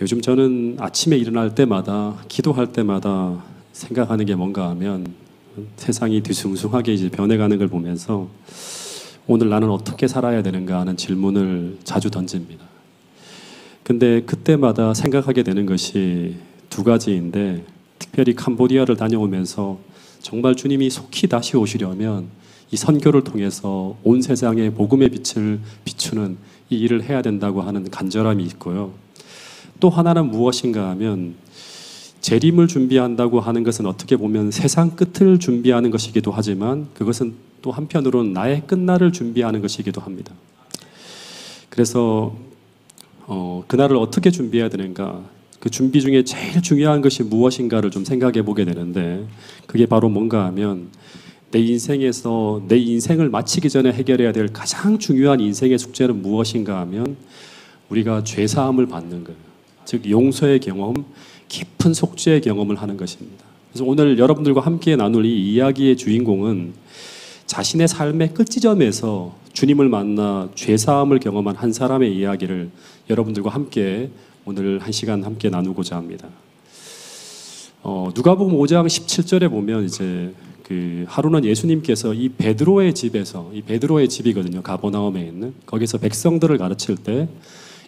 요즘 저는 아침에 일어날 때마다, 기도할 때마다 생각하는 게 뭔가 하면 세상이 뒤숭숭하게 이제 변해가는 걸 보면서 오늘 나는 어떻게 살아야 되는가 하는 질문을 자주 던집니다. 근데 그때마다 생각하게 되는 것이 두 가지인데, 특별히 캄보디아를 다녀오면서 정말 주님이 속히 다시 오시려면 이 선교를 통해서 온 세상에 복음의 빛을 비추는 이 일을 해야 된다고 하는 간절함이 있고요. 또 하나는 무엇인가 하면 재림을 준비한다고 하는 것은 어떻게 보면 세상 끝을 준비하는 것이기도 하지만 그것은 또 한편으로는 나의 끝날을 준비하는 것이기도 합니다. 그래서 그날을 어떻게 준비해야 되는가, 그 준비 중에 제일 중요한 것이 무엇인가를 좀 생각해 보게 되는데, 그게 바로 뭔가 하면 내 인생에서 내 인생을 마치기 전에 해결해야 될 가장 중요한 인생의 숙제는 무엇인가 하면 우리가 죄사함을 받는 거예요. 즉 용서의 경험, 깊은 속죄의 경험을 하는 것입니다. 그래서 오늘 여러분들과 함께 나눌 이 이야기의 주인공은 자신의 삶의 끝지점에서 주님을 만나 죄사함을 경험한 한 사람의 이야기를 여러분들과 함께 오늘 한 시간 함께 나누고자 합니다. 누가복음 5장 17절에 보면 이제 하루는 예수님께서 이 베드로의 집에서, 이 베드로의 집이거든요, 가버나움에 있는, 거기서 백성들을 가르칠 때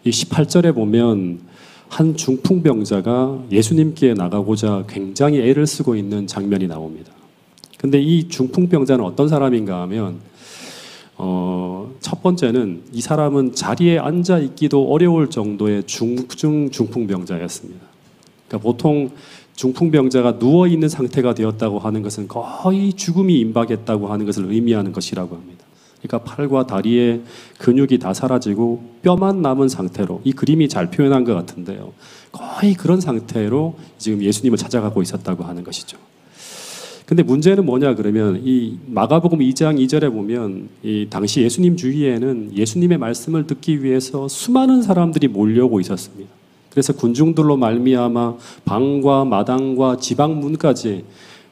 이 18절에 보면 한 중풍병자가 예수님께 나가고자 굉장히 애를 쓰고 있는 장면이 나옵니다. 근데 이 중풍병자는 어떤 사람인가 하면 첫 번째는 이 사람은 자리에 앉아 있기도 어려울 정도의 중풍병자였습니다. 그러니까 보통 중풍병자가 누워있는 상태가 되었다고 하는 것은 거의 죽음이 임박했다고 하는 것을 의미하는 것이라고 합니다. 그러니까 팔과 다리에 근육이 다 사라지고 뼈만 남은 상태로, 이 그림이 잘 표현한 것 같은데요, 거의 그런 상태로 지금 예수님을 찾아가고 있었다고 하는 것이죠. 근데 문제는 뭐냐 그러면 이 마가복음 2장 2절에 보면 이 당시 예수님 주위에는 예수님의 말씀을 듣기 위해서 수많은 사람들이 몰려오고 있었습니다. 그래서 군중들로 말미암아 방과 마당과 지방문까지,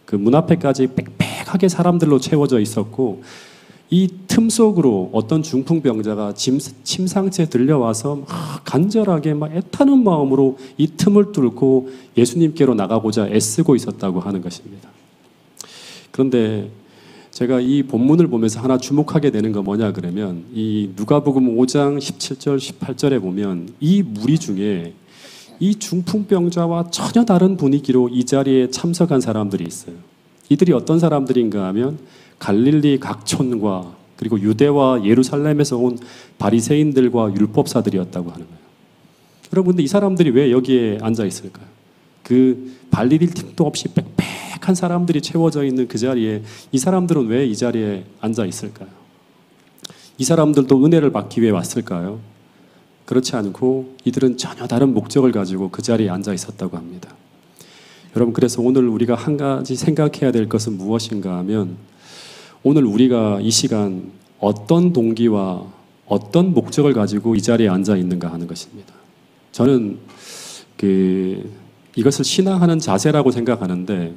그 문 앞에까지 빽빽하게 사람들로 채워져 있었고, 이 틈 속으로 어떤 중풍병자가 침 상태에 들려와서 간절하게 애타는 마음으로 이 틈을 뚫고 예수님께로 나가고자 애쓰고 있었다고 하는 것입니다. 그런데 제가 이 본문을 보면서 하나 주목하게 되는 건 뭐냐 그러면 이 누가복음 5장 17절 18절에 보면 이 무리 중에 이 중풍병자와 전혀 다른 분위기로 이 자리에 참석한 사람들이 있어요. 이들이 어떤 사람들인가 하면 갈릴리 각촌과 그리고 유대와 예루살렘에서 온 바리새인들과 율법사들이었다고 하는 거예요. 여러분, 근데 이 사람들이 왜 여기에 앉아 있을까요? 그 발디딜 틈도 없이 빽빽한 사람들이 채워져 있는 그 자리에 이 사람들은 왜 이 자리에 앉아 있을까요? 이 사람들도 은혜를 받기 위해 왔을까요? 그렇지 않고 이들은 전혀 다른 목적을 가지고 그 자리에 앉아 있었다고 합니다. 여러분, 그래서 오늘 우리가 한 가지 생각해야 될 것은 무엇인가 하면 오늘 우리가 이 시간 어떤 동기와 어떤 목적을 가지고 이 자리에 앉아 있는가 하는 것입니다. 저는 이것을 신앙하는 자세라고 생각하는데,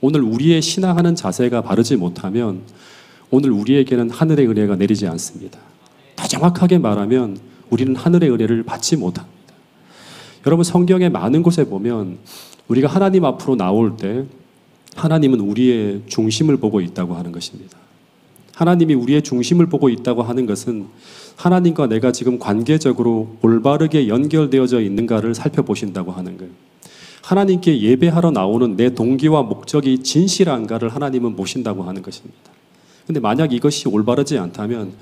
오늘 우리의 신앙하는 자세가 바르지 못하면 오늘 우리에게는 하늘의 은혜가 내리지 않습니다. 더 정확하게 말하면 우리는 하늘의 은혜를 받지 못합니다. 여러분, 성경의 많은 곳에 보면 우리가 하나님 앞으로 나올 때 하나님은 우리의 중심을 보고 있다고 하는 것입니다. 하나님이 우리의 중심을 보고 있다고 하는 것은 하나님과 내가 지금 관계적으로 올바르게 연결되어져 있는가를 살펴보신다고 하는 거예요. 하나님께 예배하러 나오는 내 동기와 목적이 진실한가를 하나님은 보신다고 하는 것입니다. 그런데 만약 이것이 올바르지 않다면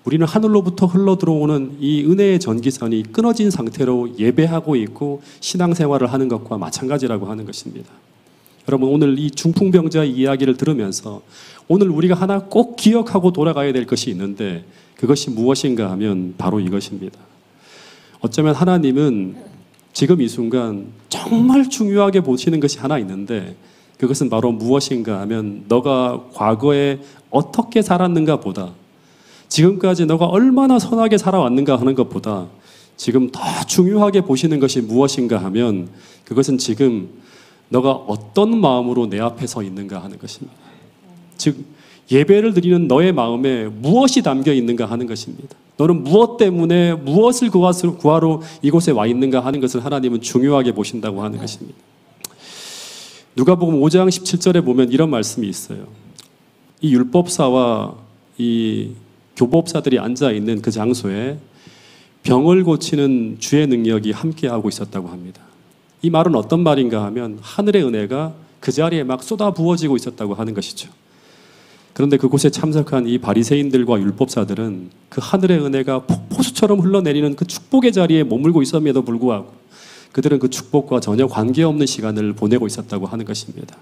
우리는 하늘로부터 흘러들어오는 이 은혜의 전기선이 끊어진 상태로 예배하고 있고 신앙생활을 하는 것과 마찬가지라고 하는 것입니다. 여러분, 오늘 이 중풍병자의 이야기를 들으면서 오늘 우리가 하나 꼭 기억하고 돌아가야 될 것이 있는데, 그것이 무엇인가 하면 바로 이것입니다. 어쩌면 하나님은 지금 이 순간 정말 중요하게 보시는 것이 하나 있는데, 그것은 바로 무엇인가 하면 너가 과거에 어떻게 살았는가 보다, 지금까지 너가 얼마나 선하게 살아왔는가 하는 것보다 지금 더 중요하게 보시는 것이 무엇인가 하면 그것은 지금 너가 어떤 마음으로 내 앞에 서 있는가 하는 것입니다. 즉 예배를 드리는 너의 마음에 무엇이 담겨 있는가 하는 것입니다. 너는 무엇 때문에 무엇을 구하러 이곳에 와 있는가 하는 것을 하나님은 중요하게 보신다고 하는 것입니다. 누가복음 5장 17절에 보면 이런 말씀이 있어요. 이 율법사와 이 교법사들이 앉아 있는 그 장소에 병을 고치는 주의 능력이 함께하고 있었다고 합니다. 이 말은 어떤 말인가 하면 하늘의 은혜가 그 자리에 막 쏟아 부어지고 있었다고 하는 것이죠. 그런데 그곳에 참석한 이 바리새인들과 율법사들은 그 하늘의 은혜가 폭포수처럼 흘러내리는 그 축복의 자리에 머물고 있음에도 불구하고 그들은 그 축복과 전혀 관계없는 시간을 보내고 있었다고 하는 것입니다.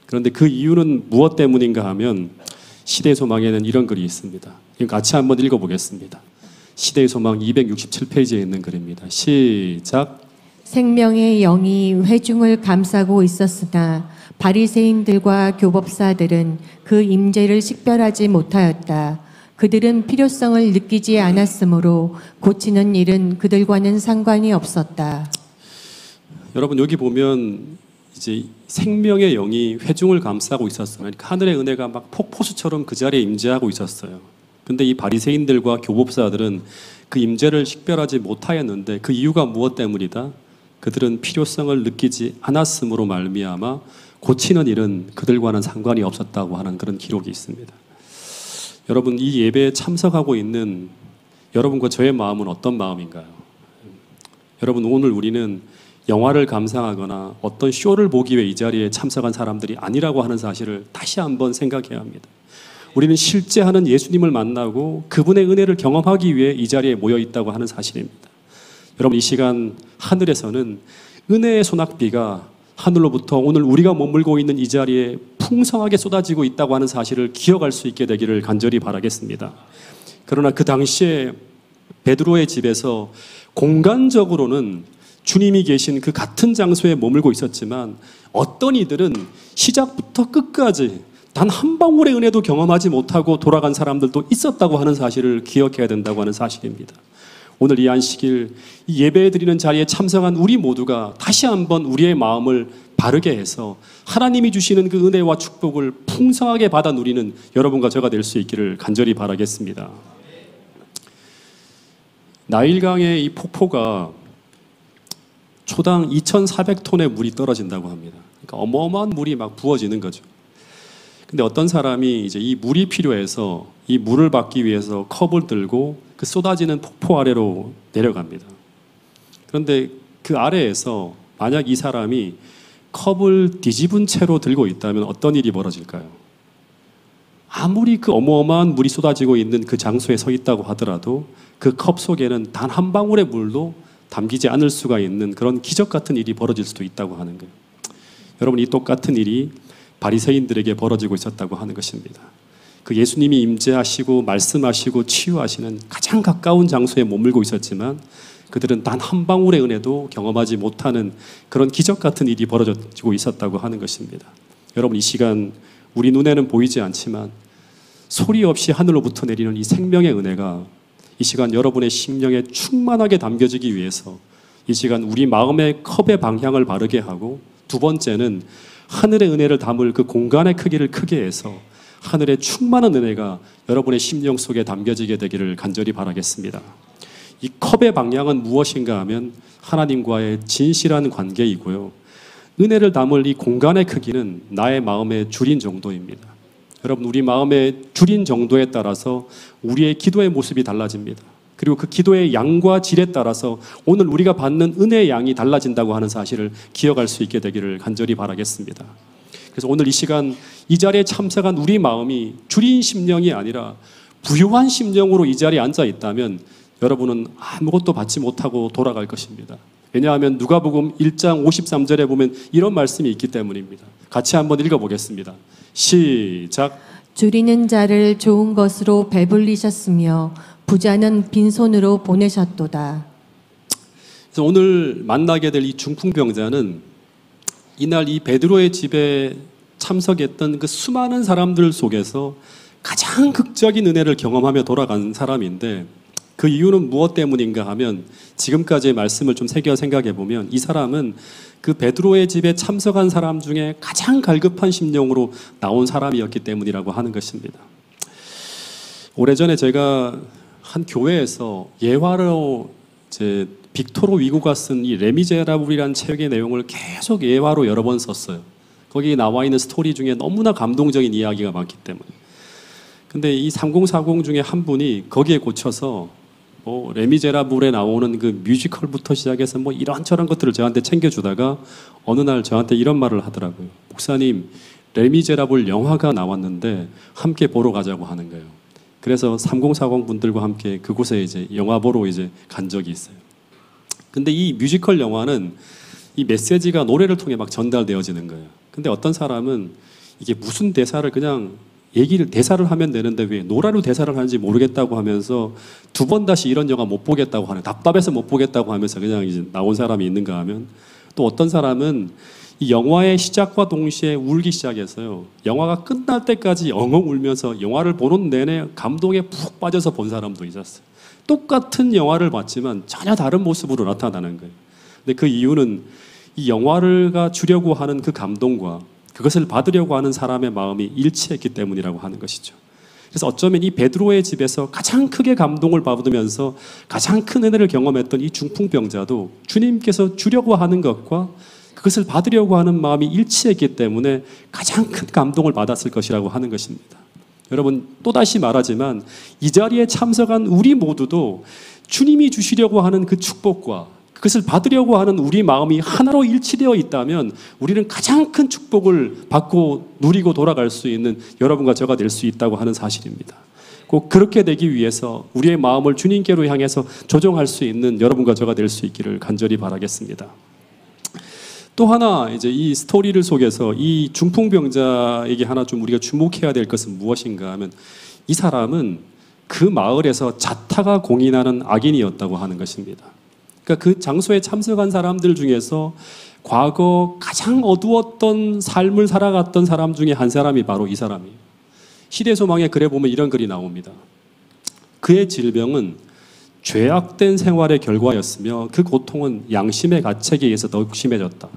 그런데 그 이유는 무엇 때문인가 하면 시대의 소망에는 이런 글이 있습니다. 같이 한번 읽어보겠습니다. 시대의 소망 267페이지에 있는 글입니다. 시작. 생명의 영이 회중을 감싸고 있었으나 바리새인들과 교법사들은 그 임재를 식별하지 못하였다. 그들은 필요성을 느끼지 않았으므로 고치는 일은 그들과는 상관이 없었다. 여러분 여기 보면 이제 생명의 영이 회중을 감싸고 있었어요. 그러니까 하늘의 은혜가 막 폭포수처럼 그 자리에 임재하고 있었어요. 근데 이 바리새인들과 교법사들은 그 임재를 식별하지 못하였는데 그 이유가 무엇 때문이다? 그들은 필요성을 느끼지 않았으므로 말미암아 고치는 일은 그들과는 상관이 없었다고 하는 그런 기록이 있습니다. 여러분 이 예배에 참석하고 있는 여러분과 저의 마음은 어떤 마음인가요? 여러분 오늘 우리는 영화를 감상하거나 어떤 쇼를 보기 위해 이 자리에 참석한 사람들이 아니라고 하는 사실을 다시 한번 생각해야 합니다. 우리는 실제 하는 예수님을 만나고 그분의 은혜를 경험하기 위해 이 자리에 모여 있다고 하는 사실입니다. 여러분 이 시간 하늘에서는 은혜의 소낙비가 하늘로부터 오늘 우리가 머물고 있는 이 자리에 풍성하게 쏟아지고 있다고 하는 사실을 기억할 수 있게 되기를 간절히 바라겠습니다. 그러나 그 당시에 베드로의 집에서 공간적으로는 주님이 계신 그 같은 장소에 머물고 있었지만 어떤 이들은 시작부터 끝까지 단 한 방울의 은혜도 경험하지 못하고 돌아간 사람들도 있었다고 하는 사실을 기억해야 된다고 하는 사실입니다. 오늘 이 안식일 이 예배 드리는 자리에 참석한 우리 모두가 다시 한번 우리의 마음을 바르게 해서 하나님이 주시는 그 은혜와 축복을 풍성하게 받아 누리는 여러분과 저가 될 수 있기를 간절히 바라겠습니다. 나일강의 이 폭포가 초당 2,400톤의 물이 떨어진다고 합니다. 그러니까 어마어마한 물이 막 부어지는 거죠. 근데 어떤 사람이 이제 이 물이 필요해서 이 물을 받기 위해서 컵을 들고 그 쏟아지는 폭포 아래로 내려갑니다. 그런데 그 아래에서 만약 이 사람이 컵을 뒤집은 채로 들고 있다면 어떤 일이 벌어질까요? 아무리 그 어마어마한 물이 쏟아지고 있는 그 장소에 서 있다고 하더라도 그 컵 속에는 단 한 방울의 물도 담기지 않을 수가 있는 그런 기적 같은 일이 벌어질 수도 있다고 하는 거예요. 여러분 이 똑같은 일이 바리새인들에게 벌어지고 있었다고 하는 것입니다. 그 예수님이 임재하시고 말씀하시고 치유하시는 가장 가까운 장소에 머물고 있었지만 그들은 단 한 방울의 은혜도 경험하지 못하는 그런 기적 같은 일이 벌어지고 있었다고 하는 것입니다. 여러분 이 시간 우리 눈에는 보이지 않지만 소리 없이 하늘로부터 내리는 이 생명의 은혜가 이 시간 여러분의 심령에 충만하게 담겨지기 위해서 이 시간 우리 마음의 컵의 방향을 바르게 하고 두 번째는 하늘의 은혜를 담을 그 공간의 크기를 크게 해서 하늘의 충만한 은혜가 여러분의 심령 속에 담겨지게 되기를 간절히 바라겠습니다. 이 컵의 방향은 무엇인가 하면 하나님과의 진실한 관계이고요. 은혜를 담을 이 공간의 크기는 나의 마음의 줄인 정도입니다. 여러분 우리 마음의 줄인 정도에 따라서 우리의 기도의 모습이 달라집니다. 그리고 그 기도의 양과 질에 따라서 오늘 우리가 받는 은혜의 양이 달라진다고 하는 사실을 기억할 수 있게 되기를 간절히 바라겠습니다. 그래서 오늘 이 시간 이 자리에 참석한 우리 마음이 줄인 심령이 아니라 부유한 심령으로 이 자리에 앉아 있다면 여러분은 아무것도 받지 못하고 돌아갈 것입니다. 왜냐하면 누가복음 1장 53절에 보면 이런 말씀이 있기 때문입니다. 같이 한번 읽어보겠습니다. 시작. 줄이는 자를 좋은 것으로 배불리셨으며 부자는 빈손으로 보내셨도다. 그래서 오늘 만나게 될 이 중풍병자는 이날 이 베드로의 집에 참석했던 그 수많은 사람들 속에서 가장 극적인 은혜를 경험하며 돌아간 사람인데 그 이유는 무엇 때문인가 하면 지금까지의 말씀을 좀 새겨 생각해 보면 이 사람은 그 베드로의 집에 참석한 사람 중에 가장 갈급한 심령으로 나온 사람이었기 때문이라고 하는 것입니다. 오래전에 제가 한 교회에서 예화로 빅토르 위고가 쓴 이 레미제라블이라는 책의 내용을 계속 예화로 여러 번 썼어요. 거기 나와 있는 스토리 중에 너무나 감동적인 이야기가 많기 때문에. 근데 이 3040 중에 한 분이 거기에 고쳐서 뭐 레미제라블에 나오는 그 뮤지컬부터 시작해서 뭐 이런저런 것들을 저한테 챙겨주다가 어느 날 저한테 이런 말을 하더라고요. 목사님, 레미제라블 영화가 나왔는데 함께 보러 가자고 하는 거예요. 그래서 3040 분들과 함께 그곳에 이제 영화 보러 이제 간 적이 있어요. 근데 이 뮤지컬 영화는 이 메시지가 노래를 통해 막 전달되어지는 거예요. 근데 어떤 사람은 이게 무슨 대사를 그냥 대사를 하면 되는데 왜 노래로 대사를 하는지 모르겠다고 하면서 두 번 다시 이런 영화 못 보겠다고 하는, 답답해서 못 보겠다고 하면서 그냥 이제 나온 사람이 있는가 하면, 또 어떤 사람은 이 영화의 시작과 동시에 울기 시작해서요, 영화가 끝날 때까지 엉엉 울면서 영화를 보는 내내 감동에 푹 빠져서 본 사람도 있었어요. 똑같은 영화를 봤지만 전혀 다른 모습으로 나타나는 거예요. 근데 그 이유는 이 영화가 주려고 하는 그 감동과 그것을 받으려고 하는 사람의 마음이 일치했기 때문이라고 하는 것이죠. 그래서 어쩌면 이 베드로의 집에서 가장 크게 감동을 받으면서 가장 큰 은혜를 경험했던 이 중풍병자도 주님께서 주려고 하는 것과 그것을 받으려고 하는 마음이 일치했기 때문에 가장 큰 감동을 받았을 것이라고 하는 것입니다. 여러분, 또다시 말하지만 이 자리에 참석한 우리 모두도 주님이 주시려고 하는 그 축복과 그것을 받으려고 하는 우리 마음이 하나로 일치되어 있다면 우리는 가장 큰 축복을 받고 누리고 돌아갈 수 있는 여러분과 저가 될 수 있다고 하는 사실입니다. 꼭 그렇게 되기 위해서 우리의 마음을 주님께로 향해서 조정할 수 있는 여러분과 저가 될 수 있기를 간절히 바라겠습니다. 또 하나 이제 이 스토리를 속에서 이 중풍병자에게 하나 좀 우리가 주목해야 될 것은 무엇인가 하면 이 사람은 그 마을에서 자타가 공인하는 악인이었다고 하는 것입니다. 그러니까 그 장소에 참석한 사람들 중에서 과거 가장 어두웠던 삶을 살아갔던 사람 중에 한 사람이 바로 이 사람이에요. 시대소망의 글에 보면 이런 글이 나옵니다. 그의 질병은 죄악된 생활의 결과였으며 그 고통은 양심의 가책에 의해서 더욱 심해졌다.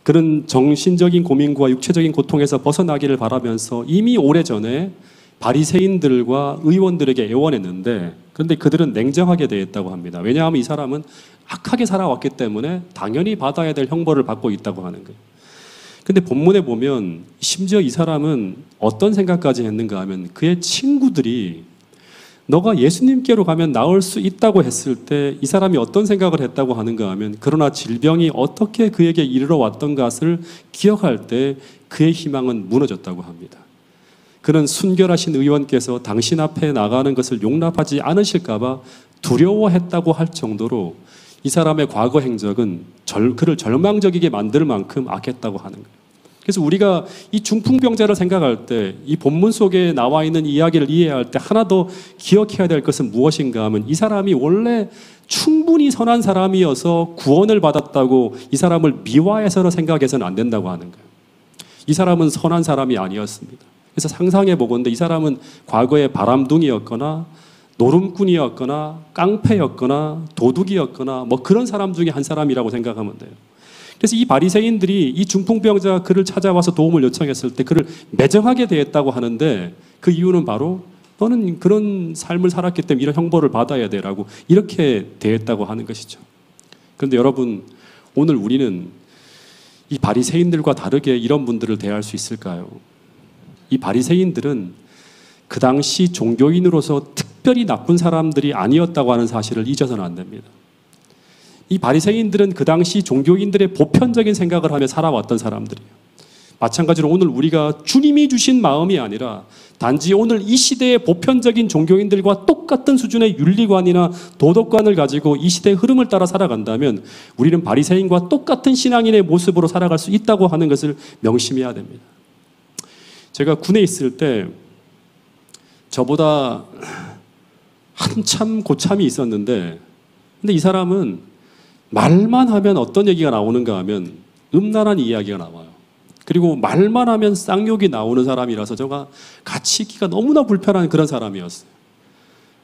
그는 정신적인 고민과 육체적인 고통에서 벗어나기를 바라면서 이미 오래전에 바리새인들과 의원들에게 애원했는데 그런데 그들은 냉정하게 대했다고 합니다. 왜냐하면 이 사람은 악하게 살아왔기 때문에 당연히 받아야 될 형벌을 받고 있다고 하는 거예요. 근데 본문에 보면 심지어 이 사람은 어떤 생각까지 했는가 하면 그의 친구들이 너가 예수님께로 가면 나을 수 있다고 했을 때 이 사람이 어떤 생각을 했다고 하는가 하면 그러나 질병이 어떻게 그에게 이르러 왔던 것을 기억할 때 그의 희망은 무너졌다고 합니다. 그는 순결하신 의원께서 당신 앞에 나가는 것을 용납하지 않으실까 봐 두려워했다고 할 정도로 이 사람의 과거 행적은 그를 절망적이게 만들 만큼 악했다고 하는 거예요. 그래서 우리가 이 중풍병자를 생각할 때 이 본문 속에 나와 있는 이야기를 이해할 때 하나 더 기억해야 될 것은 무엇인가 하면 이 사람이 원래 충분히 선한 사람이어서 구원을 받았다고 이 사람을 미화해서 생각해서는 안 된다고 하는 거예요. 이 사람은 선한 사람이 아니었습니다. 그래서 상상해 보건대 이 사람은 과거에 바람둥이였거나 노름꾼이었거나 깡패였거나 도둑이었거나 뭐 그런 사람 중에 한 사람이라고 생각하면 돼요. 그래서 이 바리새인들이 이 중풍병자가 그를 찾아와서 도움을 요청했을 때 그를 매정하게 대했다고 하는데 그 이유는 바로 너는 그런 삶을 살았기 때문에 이런 형벌을 받아야 돼라고 이렇게 대했다고 하는 것이죠. 그런데 여러분, 오늘 우리는 이 바리새인들과 다르게 이런 분들을 대할 수 있을까요? 이 바리새인들은 그 당시 종교인으로서 특별히 나쁜 사람들이 아니었다고 하는 사실을 잊어서는 안 됩니다. 이 바리새인들은 그 당시 종교인들의 보편적인 생각을 하며 살아왔던 사람들이에요. 마찬가지로 오늘 우리가 주님이 주신 마음이 아니라 단지 오늘 이 시대의 보편적인 종교인들과 똑같은 수준의 윤리관이나 도덕관을 가지고 이 시대의 흐름을 따라 살아간다면 우리는 바리새인과 똑같은 신앙인의 모습으로 살아갈 수 있다고 하는 것을 명심해야 됩니다. 제가 군에 있을 때 저보다 한참 고참이 있었는데 근데 이 사람은 말만 하면 어떤 얘기가 나오는가 하면 음란한 이야기가 나와요. 그리고 말만 하면 쌍욕이 나오는 사람이라서 제가 같이 있기가 너무나 불편한 그런 사람이었어요.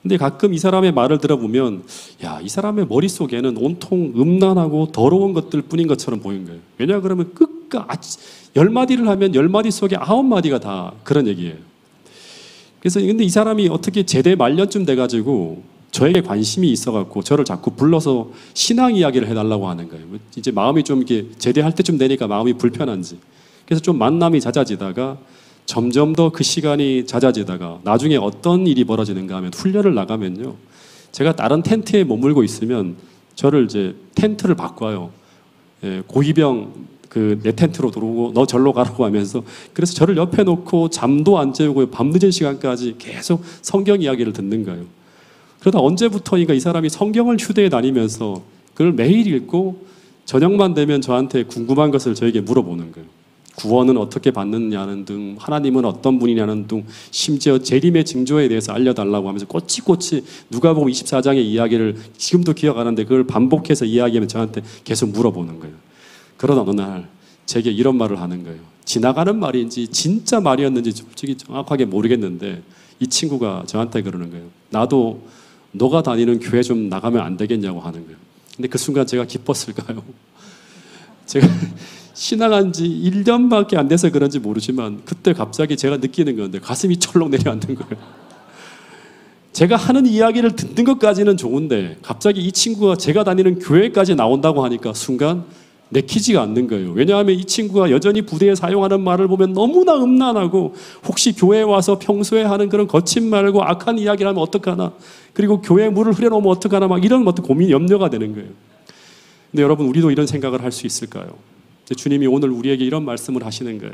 근데 가끔 이 사람의 말을 들어보면 야, 이 사람의 머릿속에는 온통 음란하고 더러운 것들 뿐인 것처럼 보이는 거예요. 왜냐 그러면 끝까지 10마디를 하면 10마디 속에 9마디가 다 그런 얘기예요. 그래서 근데 이 사람이 어떻게 제대 말년쯤 돼가지고 저에게 관심이 있어갖고 저를 자꾸 불러서 신앙 이야기를 해달라고 하는 거예요. 이제 마음이 좀 이렇게 제대할 때쯤 되니까 마음이 불편한지. 그래서 좀 만남이 잦아지다가 점점 더 그 시간이 잦아지다가 나중에 어떤 일이 벌어지는가 하면 훈련을 나가면요. 제가 다른 텐트에 머물고 있으면 저를 이제 텐트를 바꿔요. 예, 고위병 내 텐트로 들어오고 너 절로 가라고 하면서 그래서 저를 옆에 놓고 잠도 안 재우고 밤늦은 시간까지 계속 성경 이야기를 듣는 거예요. 그러다 언제부터인가 이 사람이 성경을 휴대해 다니면서 그걸 매일 읽고 저녁만 되면 저한테 궁금한 것을 저에게 물어보는 거예요. 구원은 어떻게 받느냐는 등 하나님은 어떤 분이냐는 등 심지어 재림의 징조에 대해서 알려달라고 하면서 꼬치꼬치 누가복음 24장의 이야기를 지금도 기억하는데 그걸 반복해서 이야기하면 저한테 계속 물어보는 거예요. 그러다 어느 날 제게 이런 말을 하는 거예요. 지나가는 말인지 진짜 말이었는지 솔직히 정확하게 모르겠는데 이 친구가 저한테 그러는 거예요. 나도 너가 다니는 교회 좀 나가면 안 되겠냐고 하는 거예요. 근데 그 순간 제가 기뻤을까요? 제가 신앙한 지 1년밖에 안 돼서 그런지 모르지만 그때 갑자기 제가 느끼는 건데 가슴이 철렁 내려앉는 거예요. 제가 하는 이야기를 듣는 것까지는 좋은데 갑자기 이 친구가 제가 다니는 교회까지 나온다고 하니까 순간 내키지가 않는 거예요. 왜냐하면 이 친구가 여전히 부대에 사용하는 말을 보면 너무나 음란하고 혹시 교회에 와서 평소에 하는 그런 거친 말고 악한 이야기를 하면 어떡하나, 그리고 교회에 물을 흐려놓으면 어떡하나, 막 이런 어떤 고민, 염려가 되는 거예요. 근데 여러분, 우리도 이런 생각을 할 수 있을까요? 주님이 오늘 우리에게 이런 말씀을 하시는 거예요.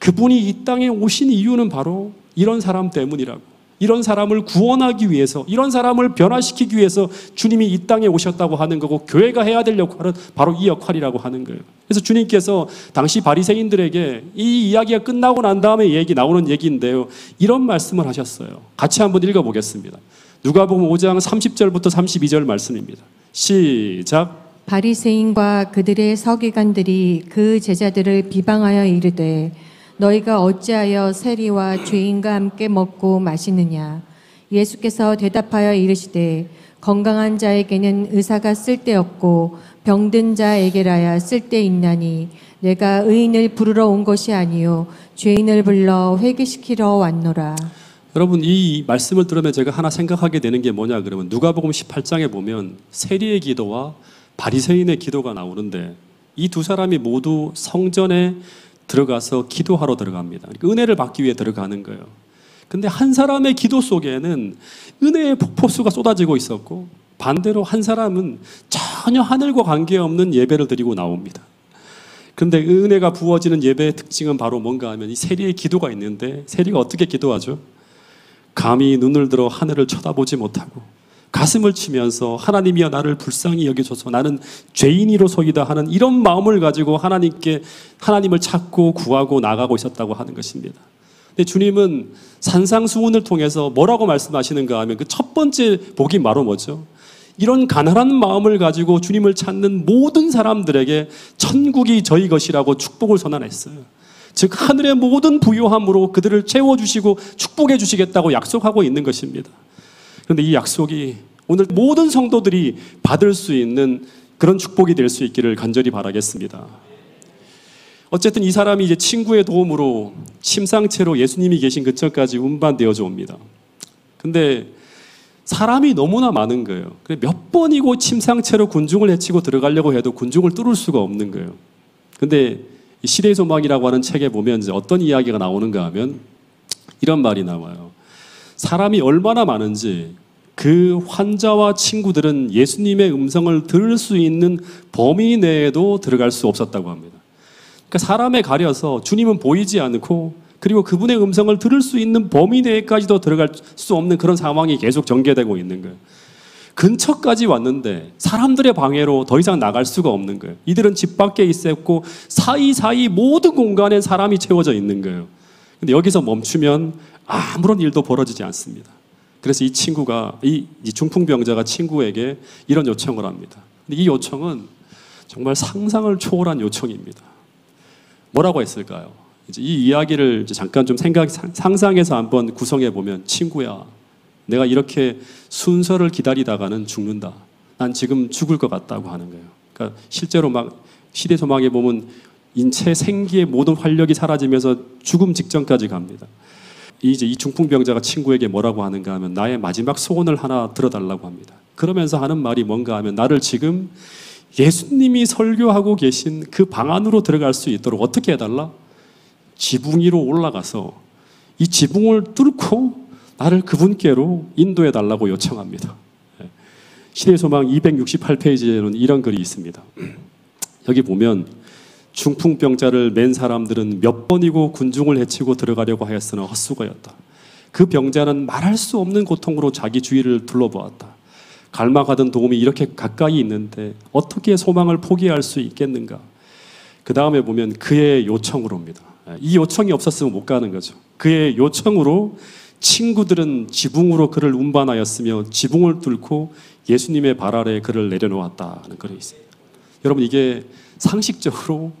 그분이 이 땅에 오신 이유는 바로 이런 사람 때문이라고. 이런 사람을 구원하기 위해서, 이런 사람을 변화시키기 위해서 주님이 이 땅에 오셨다고 하는 거고, 교회가 해야 될 역할은 바로 이 역할이라고 하는 거예요. 그래서 주님께서 당시 바리새인들에게 이 이야기가 끝나고 난 다음에 나오는 얘기인데요, 이런 말씀을 하셨어요. 같이 한번 읽어보겠습니다. 누가복음 5장 30절부터 32절 말씀입니다. 시작. 바리새인과 그들의 서기관들이 그 제자들을 비방하여 이르되 너희가 어찌하여 세리와 죄인과 함께 먹고 마시느냐. 예수께서 대답하여 이르시되 건강한 자에게는 의사가 쓸데없고 병든 자에게라야 쓸데있나니 내가 의인을 부르러 온 것이 아니요 죄인을 불러 회개시키러 왔노라. 여러분, 이 말씀을 들으면 제가 하나 생각하게 되는 게 뭐냐 그러면 누가복음 18장에 보면 세리의 기도와 바리새인의 기도가 나오는데 이 두 사람이 모두 성전에 들어가서 기도하러 들어갑니다. 은혜를 받기 위해 들어가는 거예요. 근데 한 사람의 기도 속에는 은혜의 폭포수가 쏟아지고 있었고, 반대로 한 사람은 전혀 하늘과 관계없는 예배를 드리고 나옵니다. 그런데 은혜가 부어지는 예배의 특징은 바로 뭔가 하면 이 세리의 기도가 있는데, 세리가 어떻게 기도하죠? 감히 눈을 들어 하늘을 쳐다보지 못하고 가슴을 치면서 하나님이여 나를 불쌍히 여겨줘서 나는 죄인이로소이다 하는 이런 마음을 가지고 하나님을 찾고 구하고 나가고 있었다고 하는 것입니다. 근데 주님은 산상수훈을 통해서 뭐라고 말씀하시는가 하면 그 첫 번째 복이 바로 뭐죠? 이런 가난한 마음을 가지고 주님을 찾는 모든 사람들에게 천국이 저희 것이라고 축복을 선언했어요. 즉 하늘의 모든 부요함으로 그들을 채워주시고 축복해 주시겠다고 약속하고 있는 것입니다. 그런데 이 약속이 오늘 모든 성도들이 받을 수 있는 그런 축복이 될 수 있기를 간절히 바라겠습니다. 어쨌든 이 사람이 이제 친구의 도움으로 침상채로 예수님이 계신 근처까지 운반되어져 옵니다. 근데 사람이 너무나 많은 거예요. 몇 번이고 침상채로 군중을 헤치고 들어가려고 해도 군중을 뚫을 수가 없는 거예요. 근데 시대의 소망이라고 하는 책에 보면 이제 어떤 이야기가 나오는가 하면 이런 말이 나와요. 사람이 얼마나 많은지 그 환자와 친구들은 예수님의 음성을 들을 수 있는 범위 내에도 들어갈 수 없었다고 합니다. 그러니까 사람에 가려서 주님은 보이지 않고 그리고 그분의 음성을 들을 수 있는 범위 내에까지도 들어갈 수 없는 그런 상황이 계속 전개되고 있는 거예요. 근처까지 왔는데 사람들의 방해로 더 이상 나갈 수가 없는 거예요. 이들은 집 밖에 있었고 사이사이 모든 공간에 사람이 채워져 있는 거예요. 근데 여기서 멈추면 아무런 일도 벌어지지 않습니다. 그래서 이 친구가, 이 중풍병자가 친구에게 이런 요청을 합니다. 근데 이 요청은 정말 상상을 초월한 요청입니다. 뭐라고 했을까요? 이제 이 이야기를 이제 잠깐 좀 상상해서 한번 구성해 보면, 친구야, 내가 이렇게 순서를 기다리다가는 죽는다. 난 지금 죽을 것 같다고 하는 거예요. 그러니까 실제로 막 시대 소망에 보면 인체 생기의 모든 활력이 사라지면서 죽음 직전까지 갑니다. 이제 이 중풍병자가 친구에게 뭐라고 하는가 하면 나의 마지막 소원을 하나 들어달라고 합니다. 그러면서 하는 말이 뭔가 하면 나를 지금 예수님이 설교하고 계신 그 방 안으로 들어갈 수 있도록 어떻게 해달라? 지붕 위로 올라가서 이 지붕을 뚫고 나를 그분께로 인도해 달라고 요청합니다. 시대의 소망 268페이지에는 이런 글이 있습니다. 여기 보면 중풍병자를 맨 사람들은 몇 번이고 군중을 헤치고 들어가려고 하였으나 헛수고였다. 그 병자는 말할 수 없는 고통으로 자기 주위를 둘러보았다. 갈망하던 도움이 이렇게 가까이 있는데 어떻게 소망을 포기할 수 있겠는가? 그 다음에 보면 그의 요청으로입니다. 이 요청이 없었으면 못 가는 거죠. 그의 요청으로 친구들은 지붕으로 그를 운반하였으며 지붕을 뚫고 예수님의 발 아래에 그를 내려놓았다는 글이 있습니다. 여러분, 이게 상식적으로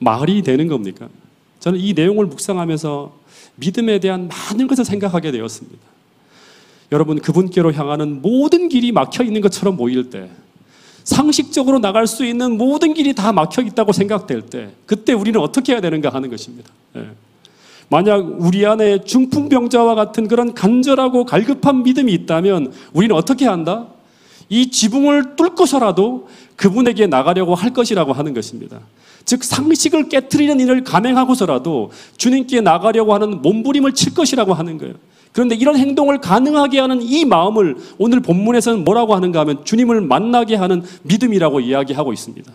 말이 되는 겁니까? 저는 이 내용을 묵상하면서 믿음에 대한 많은 것을 생각하게 되었습니다. 여러분, 그분께로 향하는 모든 길이 막혀 있는 것처럼 보일 때, 상식적으로 나갈 수 있는 모든 길이 다 막혀 있다고 생각될 때, 그때 우리는 어떻게 해야 되는가 하는 것입니다. 만약 우리 안에 중풍병자와 같은 그런 간절하고 갈급한 믿음이 있다면 우리는 어떻게 한다? 이 지붕을 뚫고서라도 그분에게 나가려고 할 것이라고 하는 것입니다. 즉, 상식을 깨트리는 일을 감행하고서라도 주님께 나가려고 하는 몸부림을 칠 것이라고 하는 거예요. 그런데 이런 행동을 가능하게 하는 이 마음을 오늘 본문에서는 뭐라고 하는가 하면 주님을 만나게 하는 믿음이라고 이야기하고 있습니다.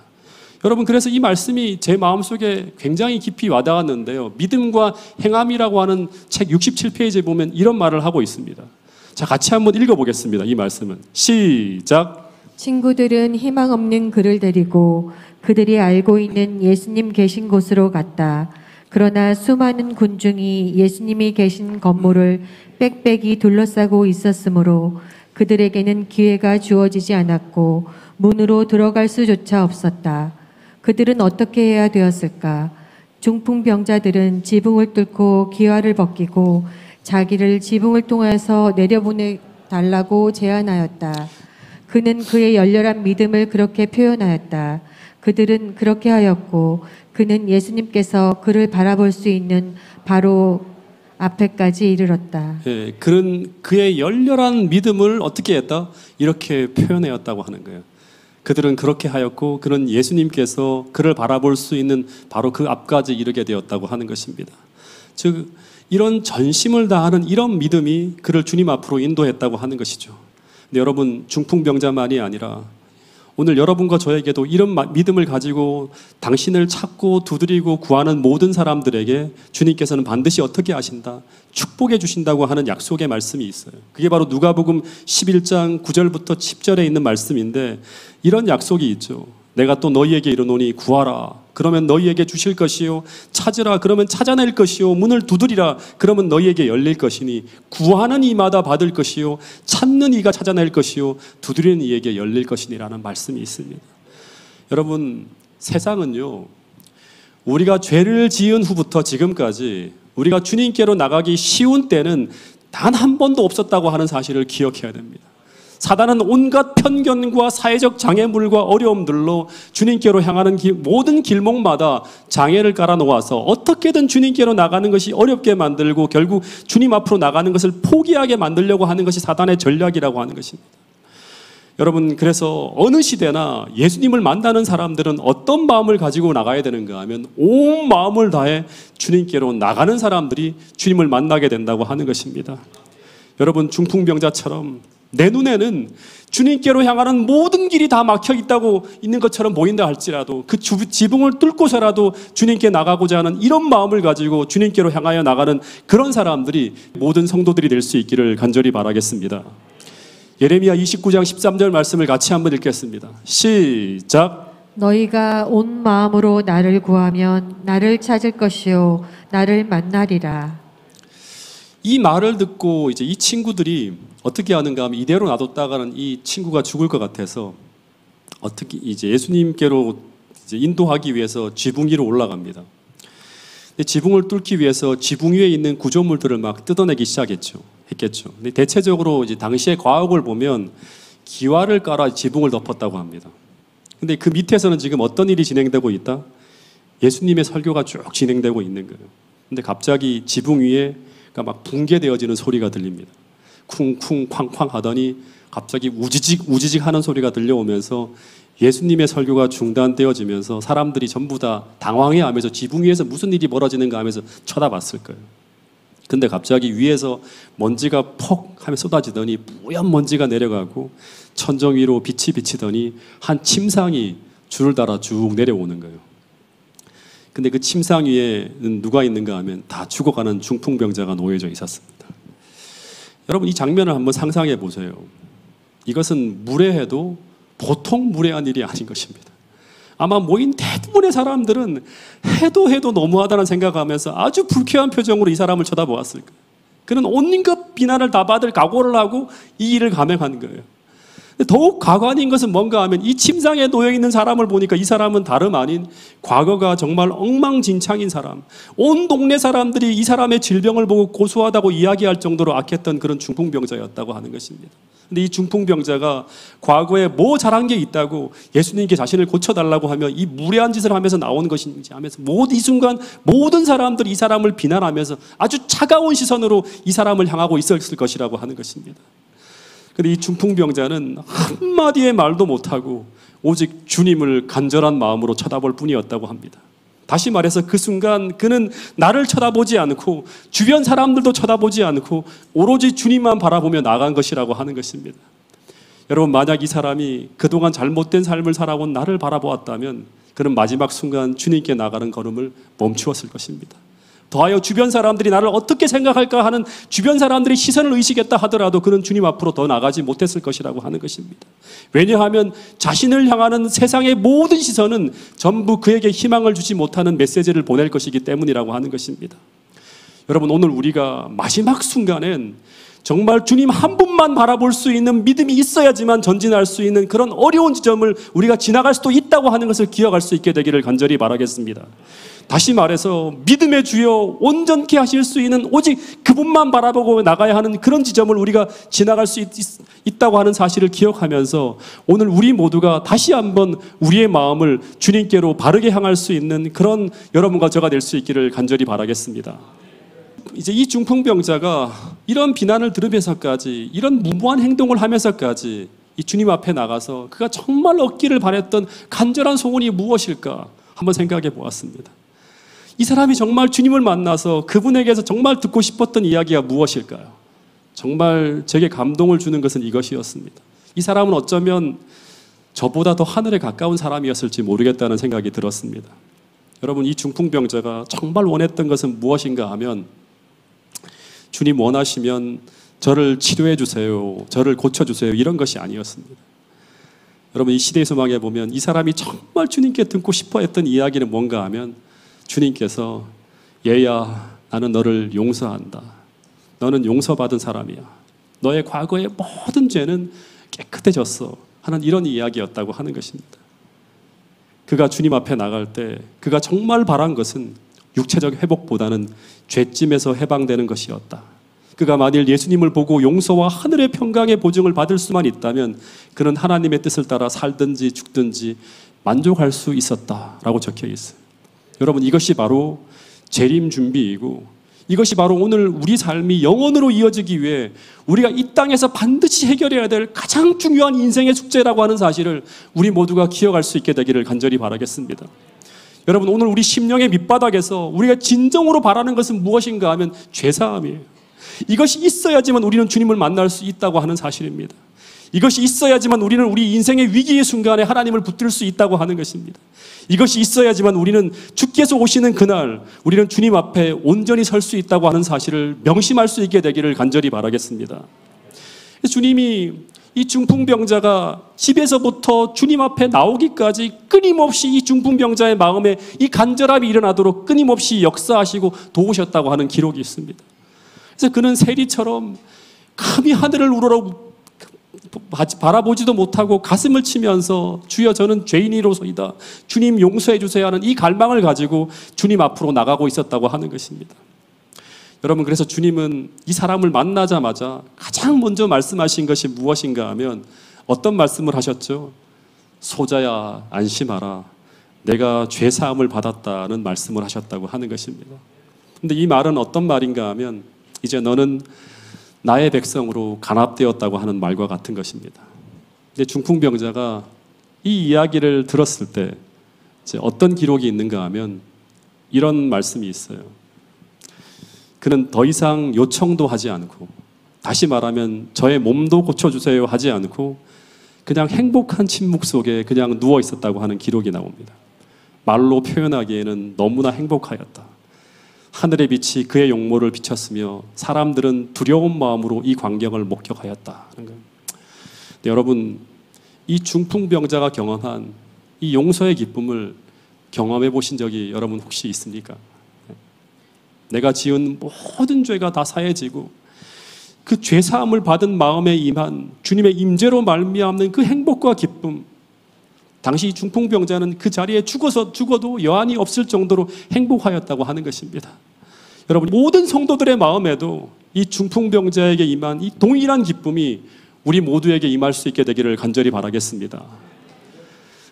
여러분, 그래서 이 말씀이 제 마음속에 굉장히 깊이 와닿았는데요. 믿음과 행함이라고 하는 책 67페이지에 보면 이런 말을 하고 있습니다. 자, 같이 한번 읽어보겠습니다. 이 말씀은 시작. 친구들은 희망 없는 그를 데리고 그들이 알고 있는 예수님 계신 곳으로 갔다. 그러나 수많은 군중이 예수님이 계신 건물을 빽빽이 둘러싸고 있었으므로 그들에게는 기회가 주어지지 않았고 문으로 들어갈 수조차 없었다. 그들은 어떻게 해야 되었을까? 중풍병자들은 지붕을 뚫고 기와를 벗기고 자기를 지붕을 통해서 내려보내 달라고 제안하였다. 그는 그의 열렬한 믿음을 그렇게 표현하였다. 그들은 그렇게 하였고 그는 예수님께서 그를 바라볼 수 있는 바로 앞에까지 이르렀다. 그는 그의 열렬한 믿음을 어떻게 했다? 이렇게 표현하였다고 하는 거예요. 그들은 그렇게 하였고 그는 예수님께서 그를 바라볼 수 있는 바로 그 앞까지 이르게 되었다고 하는 것입니다. 즉, 이런 전심을 다하는 이런 믿음이 그를 주님 앞으로 인도했다고 하는 것이죠. 근데 여러분, 중풍병자만이 아니라 오늘 여러분과 저에게도 이런 믿음을 가지고 당신을 찾고 두드리고 구하는 모든 사람들에게 주님께서는 반드시 어떻게 하신다? 축복해 주신다고 하는 약속의 말씀이 있어요. 그게 바로 누가복음 11장 9절부터 10절에 있는 말씀인데 이런 약속이 있죠. 내가 또 너희에게 이르노니 구하라. 그러면 너희에게 주실 것이요. 찾으라. 그러면 찾아낼 것이요. 문을 두드리라. 그러면 너희에게 열릴 것이니 구하는 이마다 받을 것이요. 찾는 이가 찾아낼 것이요. 두드리는 이에게 열릴 것이니라는 말씀이 있습니다. 여러분, 세상은요, 우리가 죄를 지은 후부터 지금까지 우리가 주님께로 나가기 쉬운 때는 단 한 번도 없었다고 하는 사실을 기억해야 됩니다. 사단은 온갖 편견과 사회적 장애물과 어려움들로 주님께로 향하는 모든 길목마다 장애를 깔아놓아서 어떻게든 주님께로 나가는 것이 어렵게 만들고 결국 주님 앞으로 나가는 것을 포기하게 만들려고 하는 것이 사단의 전략이라고 하는 것입니다. 여러분, 그래서 어느 시대나 예수님을 만나는 사람들은 어떤 마음을 가지고 나가야 되는가 하면 온 마음을 다해 주님께로 나가는 사람들이 주님을 만나게 된다고 하는 것입니다. 여러분, 중풍병자처럼 내 눈에는 주님께로 향하는 모든 길이 다 막혀 있다고 있는 것처럼 보인다 할지라도 그 지붕을 뚫고서라도 주님께 나가고자 하는 이런 마음을 가지고 주님께로 향하여 나가는 그런 사람들이 모든 성도들이 될 수 있기를 간절히 바라겠습니다. 예레미야 29장 13절 말씀을 같이 한번 읽겠습니다. 시작. 너희가 온 마음으로 나를 구하면 나를 찾을 것이요 나를 만나리라. 이 말을 듣고 이제 이 친구들이 어떻게 하는가 하면 이대로 놔뒀다가는 이 친구가 죽을 것 같아서 어떻게 이제 예수님께로 이제 인도하기 위해서 지붕 위로 올라갑니다. 근데 지붕을 뚫기 위해서 지붕 위에 있는 구조물들을 막 뜯어내기 시작했죠. 했겠죠. 근데 대체적으로 이제 당시의 과학을 보면 기와를 깔아 지붕을 덮었다고 합니다. 근데 그 밑에서는 지금 어떤 일이 진행되고 있다? 예수님의 설교가 쭉 진행되고 있는 거예요. 근데 갑자기 지붕 위에 막 붕괴되어지는 소리가 들립니다. 쿵쿵 쾅쾅 하더니 갑자기 우지직 하는 소리가 들려오면서 예수님의 설교가 중단되어지면서 사람들이 전부 다 당황해하면서 지붕 위에서 무슨 일이 벌어지는가 하면서 쳐다봤을 거예요. 근데 갑자기 위에서 먼지가 퍽 하며 쏟아지더니 뿌연 먼지가 내려가고 천정 위로 빛이 비치더니 한 침상이 줄을 따라 쭉 내려오는 거예요. 근데 그 침상 위에는 누가 있는가 하면 다 죽어가는 중풍병자가 놓여져 있었습니다. 여러분, 이 장면을 한번 상상해 보세요. 이것은 무례해도 보통 무례한 일이 아닌 것입니다. 아마 모인 대부분의 사람들은 해도 너무하다는 생각하면서 아주 불쾌한 표정으로 이 사람을 쳐다보았을 거예요. 그는 온갖 비난을 다 받을 각오를 하고 이 일을 감행한 거예요. 더욱 가관인 것은 뭔가 하면 이 침상에 놓여있는 사람을 보니까 이 사람은 다름 아닌 과거가 정말 엉망진창인 사람, 온 동네 사람들이 이 사람의 질병을 보고 고소하다고 이야기할 정도로 악했던 그런 중풍병자였다고 하는 것입니다. 근데 이 중풍병자가 과거에 뭐 잘한 게 있다고 예수님께 자신을 고쳐달라고 하며 이 무례한 짓을 하면서 나온 것인지 하면서 이 순간 모든 사람들이 이 사람을 비난하면서 아주 차가운 시선으로 이 사람을 향하고 있었을 것이라고 하는 것입니다. 근데 이 중풍병자는 한마디의 말도 못하고 오직 주님을 간절한 마음으로 쳐다볼 뿐이었다고 합니다. 다시 말해서 그 순간 그는 나를 쳐다보지 않고 주변 사람들도 쳐다보지 않고 오로지 주님만 바라보며 나간 것이라고 하는 것입니다. 여러분, 만약 이 사람이 그동안 잘못된 삶을 살아온 나를 바라보았다면 그는 마지막 순간 주님께 나가는 걸음을 멈추었을 것입니다. 더하여 주변 사람들이 나를 어떻게 생각할까 하는 주변 사람들의 시선을 의식했다 하더라도 그는 주님 앞으로 더 나가지 못했을 것이라고 하는 것입니다. 왜냐하면 자신을 향하는 세상의 모든 시선은 전부 그에게 희망을 주지 못하는 메시지를 보낼 것이기 때문이라고 하는 것입니다. 여러분, 오늘 우리가 마지막 순간엔 정말 주님 한 분만 바라볼 수 있는 믿음이 있어야지만 전진할 수 있는 그런 어려운 지점을 우리가 지나갈 수도 있다고 하는 것을 기억할 수 있게 되기를 간절히 바라겠습니다. 다시 말해서 믿음의 주여 온전케 하실 수 있는 오직 그분만 바라보고 나가야 하는 그런 지점을 우리가 지나갈 수 있다고 하는 사실을 기억하면서 오늘 우리 모두가 다시 한번 우리의 마음을 주님께로 바르게 향할 수 있는 그런 여러분과 저가 될 수 있기를 간절히 바라겠습니다. 이제 이 중풍병자가 이런 비난을 들으면서까지 이런 무모한 행동을 하면서까지 이 주님 앞에 나가서 그가 정말 얻기를 바랬던 간절한 소원이 무엇일까 한번 생각해 보았습니다. 이 사람이 정말 주님을 만나서 그분에게서 정말 듣고 싶었던 이야기가 무엇일까요? 정말 제게 감동을 주는 것은 이것이었습니다. 이 사람은 어쩌면 저보다 더 하늘에 가까운 사람이었을지 모르겠다는 생각이 들었습니다. 여러분, 이 중풍병자가 정말 원했던 것은 무엇인가 하면 주님 원하시면 저를 치료해 주세요, 저를 고쳐주세요, 이런 것이 아니었습니다. 여러분, 이 시대의 소망에 보면 이 사람이 정말 주님께 듣고 싶어 했던 이야기는 뭔가 하면 주님께서 얘야, 나는 너를 용서한다. 너는 용서받은 사람이야. 너의 과거의 모든 죄는 깨끗해졌어 하는 이런 이야기였다고 하는 것입니다. 그가 주님 앞에 나갈 때 그가 정말 바란 것은 육체적 회복보다는 죄짐에서 해방되는 것이었다. 그가 만일 예수님을 보고 용서와 하늘의 평강의 보증을 받을 수만 있다면 그는 하나님의 뜻을 따라 살든지 죽든지 만족할 수 있었다라고 적혀 있어요. 여러분, 이것이 바로 재림 준비이고 이것이 바로 오늘 우리 삶이 영원으로 이어지기 위해 우리가 이 땅에서 반드시 해결해야 될 가장 중요한 인생의 숙제라고 하는 사실을 우리 모두가 기억할 수 있게 되기를 간절히 바라겠습니다. 여러분, 오늘 우리 심령의 밑바닥에서 우리가 진정으로 바라는 것은 무엇인가 하면 죄사함이에요. 이것이 있어야지만 우리는 주님을 만날 수 있다고 하는 사실입니다. 이것이 있어야지만 우리는 우리 인생의 위기의 순간에 하나님을 붙들 수 있다고 하는 것입니다. 이것이 있어야지만 우리는 주께서 오시는 그날 우리는 주님 앞에 온전히 설 수 있다고 하는 사실을 명심할 수 있게 되기를 간절히 바라겠습니다. 주님이 이 중풍병자가 집에서부터 주님 앞에 나오기까지 끊임없이 이 중풍병자의 마음에 이 간절함이 일어나도록 끊임없이 역사하시고 도우셨다고 하는 기록이 있습니다. 그래서 그는 세리처럼 감히 하늘을 우러러 바라보지도 못하고 가슴을 치면서 주여, 저는 죄인이로소이다, 주님 용서해 주세요 하는 이 갈망을 가지고 주님 앞으로 나가고 있었다고 하는 것입니다. 여러분, 그래서 주님은 이 사람을 만나자마자 가장 먼저 말씀하신 것이 무엇인가 하면 어떤 말씀을 하셨죠? 소자야 안심하라, 내가 죄 사함을 받았다는 말씀을 하셨다고 하는 것입니다. 근데 이 말은 어떤 말인가 하면 이제 너는 나의 백성으로 간합되었다고 하는 말과 같은 것입니다. 근데 중풍병자가 이 이야기를 들었을 때 이제 어떤 기록이 있는가 하면 이런 말씀이 있어요. 그는 더 이상 요청도 하지 않고, 다시 말하면 저의 몸도 고쳐주세요 하지 않고 그냥 행복한 침묵 속에 그냥 누워 있었다고 하는 기록이 나옵니다. 말로 표현하기에는 너무나 행복하였다. 하늘의 빛이 그의 용모를 비쳤으며 사람들은 두려운 마음으로 이 광경을 목격하였다 하는 거예요. 여러분, 이 중풍병자가 경험한 이 용서의 기쁨을 경험해 보신 적이 여러분 혹시 있습니까? 내가 지은 모든 죄가 다 사해지고 그 죄사함을 받은 마음에 임한 주님의 임재로 말미암는 그 행복과 기쁨, 당시 이 중풍병자는 그 자리에 죽어도 여한이 없을 정도로 행복하였다고 하는 것입니다. 여러분, 모든 성도들의 마음에도 이 중풍병자에게 임한 이 동일한 기쁨이 우리 모두에게 임할 수 있게 되기를 간절히 바라겠습니다.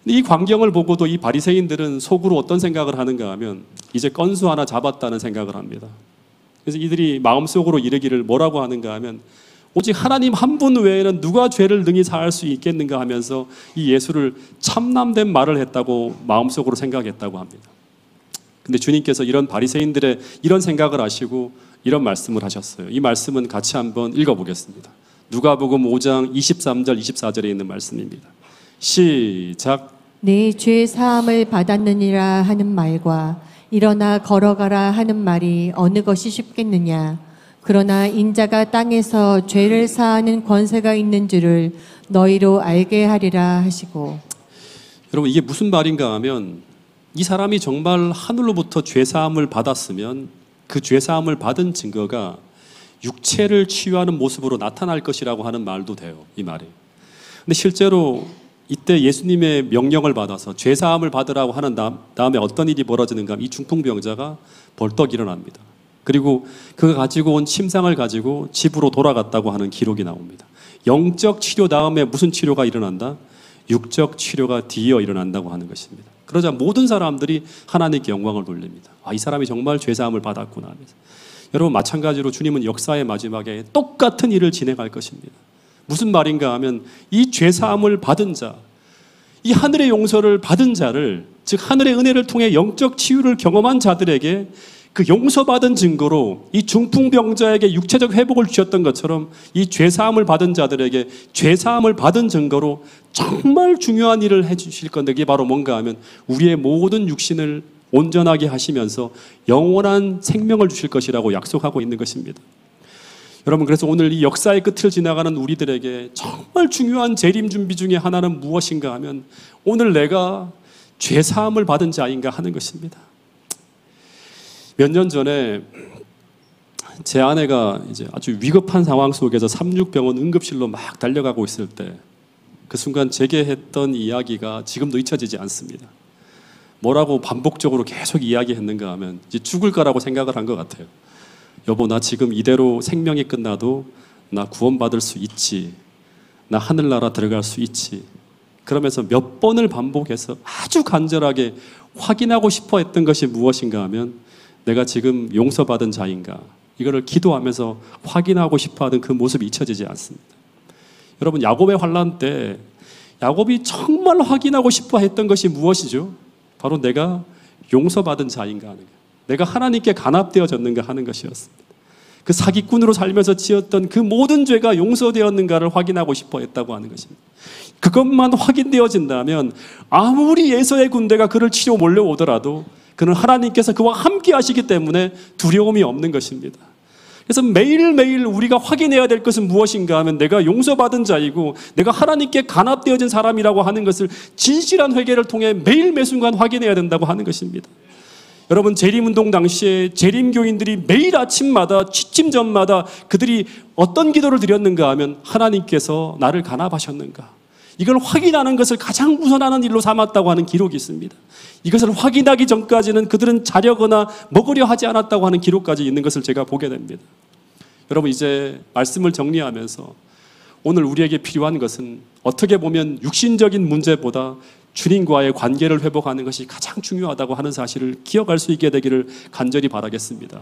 이 광경을 보고도 이 바리새인들은 속으로 어떤 생각을 하는가 하면 이제 건수 하나 잡았다는 생각을 합니다. 그래서 이들이 마음속으로 이르기를 뭐라고 하는가 하면 오직 하나님 한 분 외에는 누가 죄를 능히 사할 수 있겠는가 하면서 이 예수를 참남된 말을 했다고 마음속으로 생각했다고 합니다. 근데 주님께서 이런 바리새인들의 이런 생각을 아시고 이런 말씀을 하셨어요. 이 말씀은 같이 한번 읽어보겠습니다. 누가복음 5장 23절 24절에 있는 말씀입니다. 시작. 네 죄 사함을 받았느니라 하는 말과 일어나 걸어가라 하는 말이 어느 것이 쉽겠느냐. 그러나 인자가 땅에서 죄를 사하는 권세가 있는 줄을 너희로 알게 하리라 하시고. 여러분, 이게 무슨 말인가 하면 이 사람이 정말 하늘로부터 죄사함을 받았으면 그 죄사함을 받은 증거가 육체를 치유하는 모습으로 나타날 것이라고 하는 말도 돼요, 이 말이. 근데 실제로 이때 예수님의 명령을 받아서 죄사함을 받으라고 하는 다음에 어떤 일이 벌어지는가 하면 이 중풍병자가 벌떡 일어납니다. 그리고 그가 가지고 온 침상을 가지고 집으로 돌아갔다고 하는 기록이 나옵니다. 영적 치료 다음에 무슨 치료가 일어난다? 육적 치료가 뒤이어 일어난다고 하는 것입니다. 그러자 모든 사람들이 하나님께 영광을 돌립니다. 아, 이 사람이 정말 죄사함을 받았구나 하면서. 여러분, 마찬가지로 주님은 역사의 마지막에 똑같은 일을 진행할 것입니다. 무슨 말인가 하면 이 죄사함을 받은 자, 이 하늘의 용서를 받은 자를, 즉 하늘의 은혜를 통해 영적 치유를 경험한 자들에게 그 용서받은 증거로 이 중풍병자에게 육체적 회복을 주셨던 것처럼 이 죄사함을 받은 자들에게 죄사함을 받은 증거로 정말 중요한 일을 해주실 건데, 그게 바로 뭔가 하면 우리의 모든 육신을 온전하게 하시면서 영원한 생명을 주실 것이라고 약속하고 있는 것입니다. 여러분, 그래서 오늘 이 역사의 끝을 지나가는 우리들에게 정말 중요한 재림 준비 중에 하나는 무엇인가 하면 오늘 내가 죄사함을 받은 자인가 하는 것입니다. 몇 년 전에 제 아내가 이제 아주 위급한 상황 속에서 삼육병원 응급실로 막 달려가고 있을 때 그 순간 제게 했던 이야기가 지금도 잊혀지지 않습니다. 뭐라고 반복적으로 계속 이야기했는가 하면 이제 죽을 거라고 생각을 한 것 같아요. 여보, 나 지금 이대로 생명이 끝나도 나 구원받을 수 있지. 나 하늘나라 들어갈 수 있지. 그러면서 몇 번을 반복해서 아주 간절하게 확인하고 싶어 했던 것이 무엇인가 하면 내가 지금 용서받은 자인가, 이거를 기도하면서 확인하고 싶어 하던 그 모습이 잊혀지지 않습니다. 여러분, 야곱의 환난 때 야곱이 정말 확인하고 싶어 했던 것이 무엇이죠? 바로 내가 용서받은 자인가 하는 것, 내가 하나님께 간합되어졌는가 하는 것이었습니다. 그 사기꾼으로 살면서 지었던 그 모든 죄가 용서되었는가를 확인하고 싶어 했다고 하는 것입니다. 그것만 확인되어진다면 아무리 예서의 군대가 그를 치러 몰려오더라도 그는 하나님께서 그와 함께 하시기 때문에 두려움이 없는 것입니다. 그래서 매일매일 우리가 확인해야 될 것은 무엇인가 하면 내가 용서받은 자이고 내가 하나님께 간합되어진 사람이라고 하는 것을 진실한 회개를 통해 매일 매순간 확인해야 된다고 하는 것입니다. 여러분, 재림운동 당시에 재림교인들이 매일 아침마다 취침 전마다 그들이 어떤 기도를 드렸는가 하면 하나님께서 나를 간합하셨는가, 이걸 확인하는 것을 가장 우선하는 일로 삼았다고 하는 기록이 있습니다. 이것을 확인하기 전까지는 그들은 자려거나 먹으려 하지 않았다고 하는 기록까지 있는 것을 제가 보게 됩니다. 여러분, 이제 말씀을 정리하면서 오늘 우리에게 필요한 것은 어떻게 보면 육신적인 문제보다 주님과의 관계를 회복하는 것이 가장 중요하다고 하는 사실을 기억할 수 있게 되기를 간절히 바라겠습니다.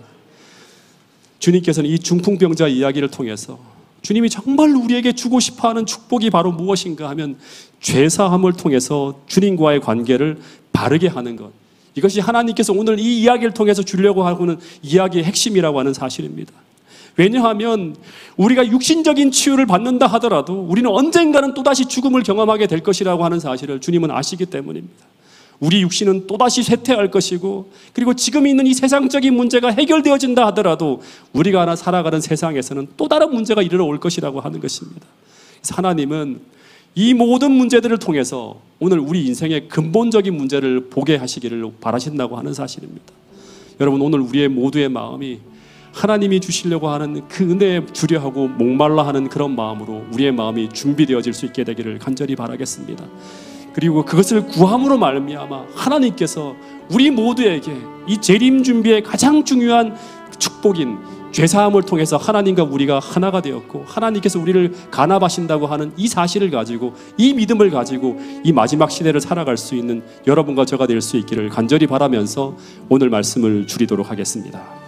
주님께서는 이 중풍병자 이야기를 통해서 주님이 정말 우리에게 주고 싶어하는 축복이 바로 무엇인가 하면 죄사함을 통해서 주님과의 관계를 바르게 하는 것, 이것이 하나님께서 오늘 이 이야기를 통해서 주려고 하고는 이야기의 핵심이라고 하는 사실입니다. 왜냐하면 우리가 육신적인 치유를 받는다 하더라도 우리는 언젠가는 또다시 죽음을 경험하게 될 것이라고 하는 사실을 주님은 아시기 때문입니다. 우리 육신은 또다시 쇠퇴할 것이고, 그리고 지금 있는 이 세상적인 문제가 해결되어진다 하더라도 우리가 하나 살아가는 세상에서는 또 다른 문제가 이르러 올 것이라고 하는 것입니다. 그래서 하나님은 이 모든 문제들을 통해서 오늘 우리 인생의 근본적인 문제를 보게 하시기를 바라신다고 하는 사실입니다. 여러분, 오늘 우리의 모두의 마음이 하나님이 주시려고 하는 그 은혜에 주려하고 목말라 하는 그런 마음으로 우리의 마음이 준비되어질 수 있게 되기를 간절히 바라겠습니다. 그리고 그것을 구함으로 말미암아 하나님께서 우리 모두에게 이 재림 준비의 가장 중요한 축복인 죄사함을 통해서 하나님과 우리가 하나가 되었고, 하나님께서 우리를 간합하신다고 하는 이 사실을 가지고, 이 믿음을 가지고 이 마지막 시대를 살아갈 수 있는 여러분과 저가 될 수 있기를 간절히 바라면서 오늘 말씀을 줄이도록 하겠습니다.